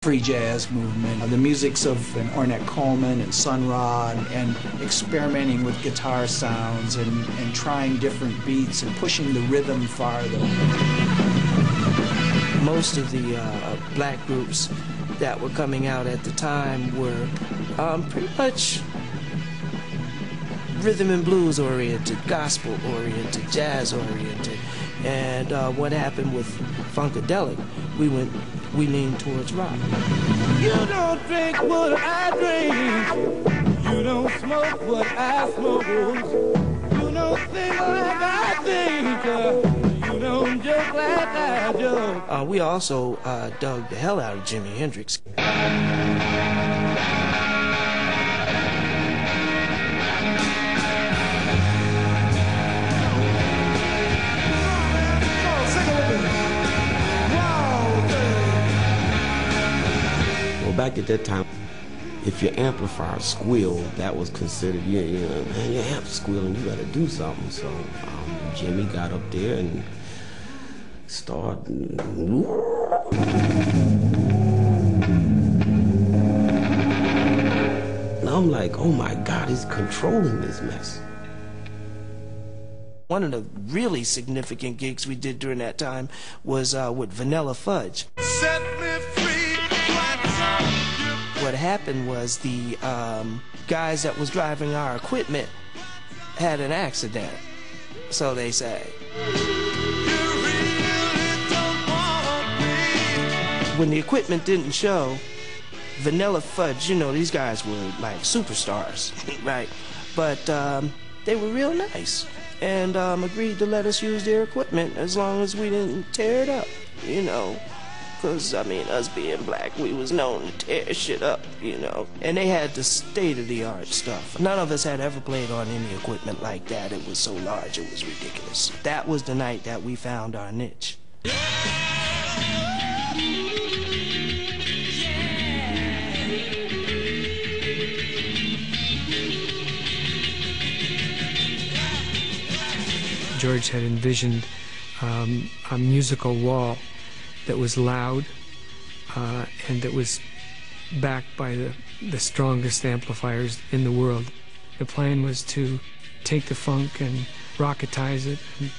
free jazz movement, the musics of Ornette Coleman and Sun Ra, and experimenting with guitar sounds and trying different beats and pushing the rhythm farther. Most of the black groups that were coming out at the time were pretty much rhythm and blues oriented, gospel oriented, jazz oriented. And what happened with Funkadelic, we leaned towards rock. You don't drink what I drink. You don't smoke what I smoke. You don't think like I think. You don't joke like I joke. We also dug the hell out of Jimi Hendrix. Back at that time, if your amplifier squealed, that was considered, you know, man, your amp's squealing, you gotta do something. So Jimmy got up there and started. And I'm like, oh my God, he's controlling this mess. One of the really significant gigs we did during that time was with Vanilla Fudge. Set me free. What happened was the guys that was driving our equipment had an accident, so they say. When the equipment didn't show, Vanilla Fudge, you know, these guys were like superstars, right? But they were real nice and agreed to let us use their equipment as long as we didn't tear it up, you know. Because, I mean, us being black, we was known to tear shit up, you know. And they had the state-of-the-art stuff. None of us had ever played on any equipment like that. It was so large, it was ridiculous. That was the night that we found our niche. George had envisioned a musical wall that was loud and that was backed by the strongest amplifiers in the world. The plan was to take the funk and rocketize it and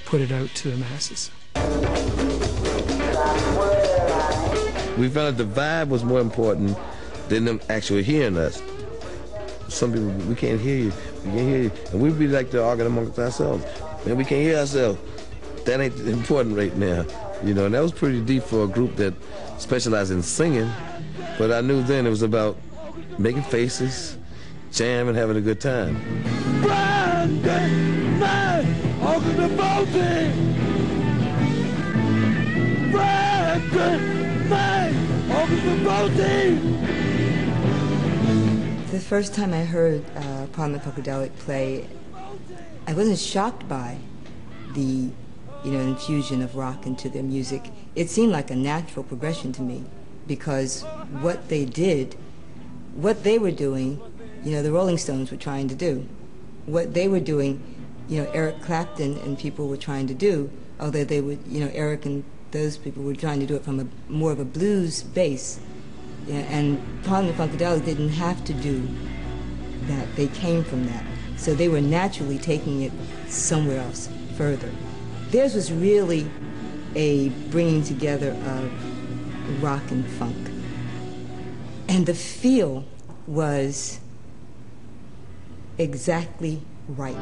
put it out to the masses. We found that the vibe was more important than them actually hearing us. Some people, we can't hear you, we can't hear you. And we'd be like to argue amongst ourselves. Man, we can't hear ourselves. That ain't important right now. You know, and that was pretty deep for a group that specialized in singing. But I knew then it was about making faces, jamming, having a good time. The first time I heard Parliament Funkadelic play, I wasn't shocked by the infusion of rock into their music. It seemed like a natural progression to me, because what they did, what they were doing, the Rolling Stones were trying to do. What they were doing, Eric Clapton and people were trying to do, although they would, Eric and those people were trying to do it from more of a blues base. And Parliament Funkadelic didn't have to do that. They came from that. So they were naturally taking it somewhere else, further. Theirs was really a bringing together of rock and funk. And the feel was exactly right.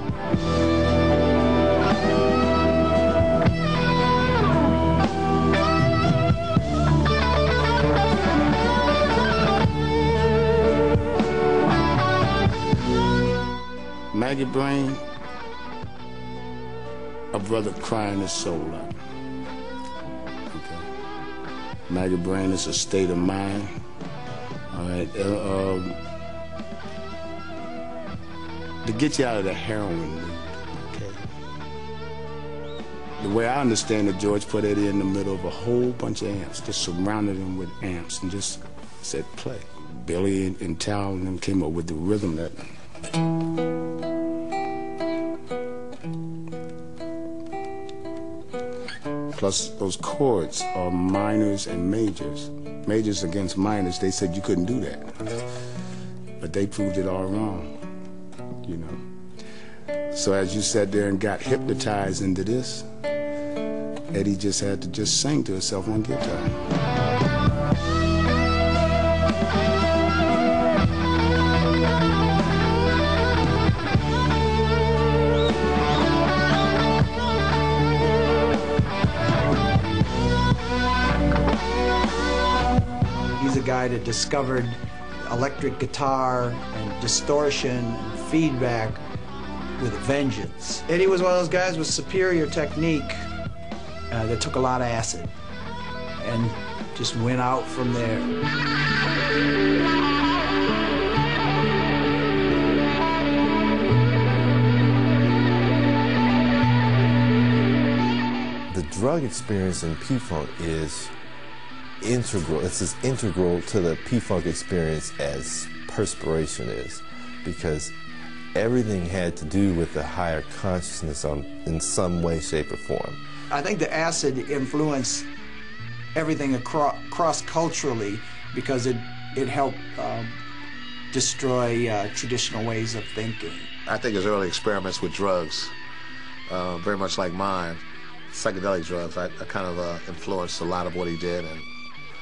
Maggie Brain, a brother crying his soul out. Okay. Maggie Brain is a state of mind. All right. To get you out of the heroin mood. Okay. The way I understand it, George put Eddie in the middle of a whole bunch of amps, just surrounded him with amps, and just said, play. Billy and Tal and them came up with the rhythm that. Plus, those chords are minors and majors. majors against minors, they said you couldn't do that. But they proved it all wrong, you know. So as you sat there and got hypnotized into this, Eddie just had to just sing to herself on guitar. He's a guy that discovered electric guitar and distortion and feedback with a vengeance. Eddie was one of those guys with superior technique that took a lot of acid and just went out from there. The drug experience in P-Funk is integral. It's as integral to the P-Funk experience as perspiration is, because everything had to do with the higher consciousness in some way, shape, or form. I think the acid influenced everything cross-culturally because it helped destroy traditional ways of thinking. I think his early experiments with drugs, very much like mine, psychedelic drugs, I kind of influenced a lot of what he did and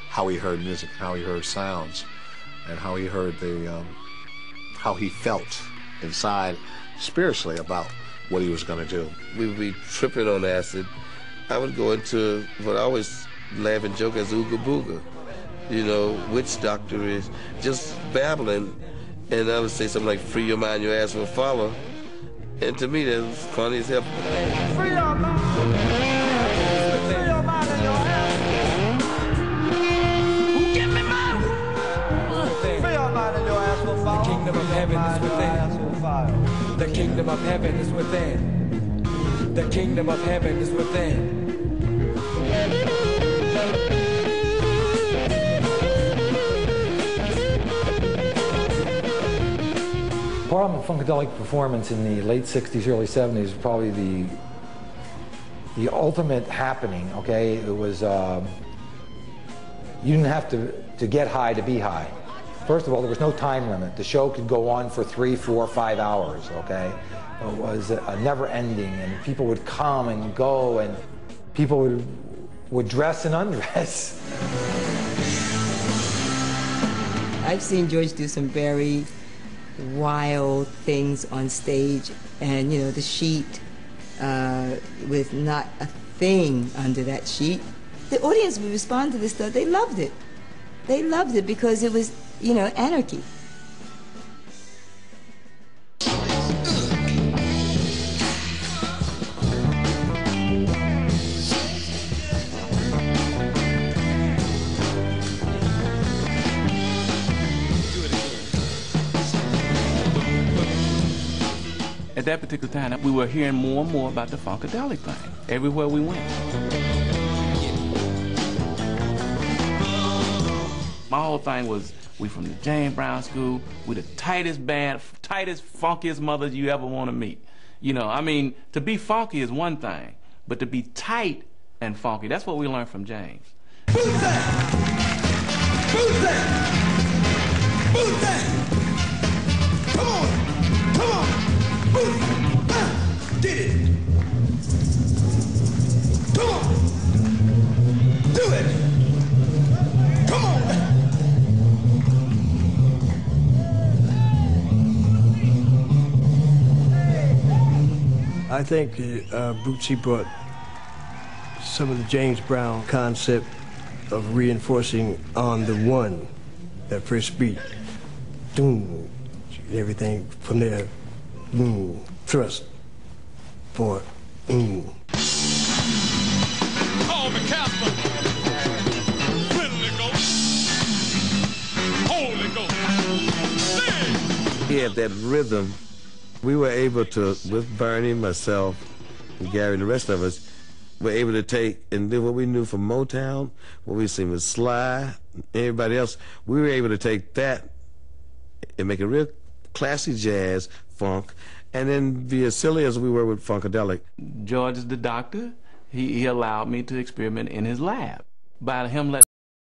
how he heard music, how he heard sounds, and how he heard how he felt inside spiritually about what he was going to do. We would be tripping on acid. I would go into what I always laugh and joke as ooga booga. You know, witch doctor is just babbling. And I would say something like, free your mind, your ass will follow. And to me, that was funny as hell. Free your mind. Free your mind and your ass. Who give me mine? Free your mind and your ass will follow. The kingdom of heaven is within. The kingdom of heaven is within. The kingdom of heaven is within. Parliament Funkadelic performance in the late 60s, early 70s was probably the ultimate happening, okay? It was, you didn't have to get high to be high. First of all, there was no time limit. The show could go on for 3, 4, 5 hours, okay? It was a never ending, and people would come and go, and people would dress and undress. I've seen George do some very wild things on stage, and you know, the sheet with not a thing under that sheet. The audience would respond to this stuff. They loved it. They loved it because it was, you know, anarchy. At that particular time, we were hearing more and more about the Funkadelic thing everywhere we went. My whole thing was, we from the James Brown School, we the tightest band, tightest, funkiest mothers you ever want to meet. You know, I mean, to be funky is one thing, but to be tight and funky, that's what we learned from James. Boot that! Boot that! Boot that! Come on! Come on! Get it! Come on! Do it! Come on! I think Bootsy brought some of the James Brown concept of reinforcing on the one, that first beat. Doom, everything from there. Trust. For. Call me Casper. Holy Ghost. Holy Ghost. Sing. He had that rhythm. We were able to, with Bernie, myself, and Gary, and the rest of us, were able to take and do what we knew from Motown, what we seen with Sly, and everybody else. We were able to take that and make a real classy jazz, funk, and then be as silly as we were with Funkadelic. George is the doctor. He allowed me to experiment in his lab. By him letting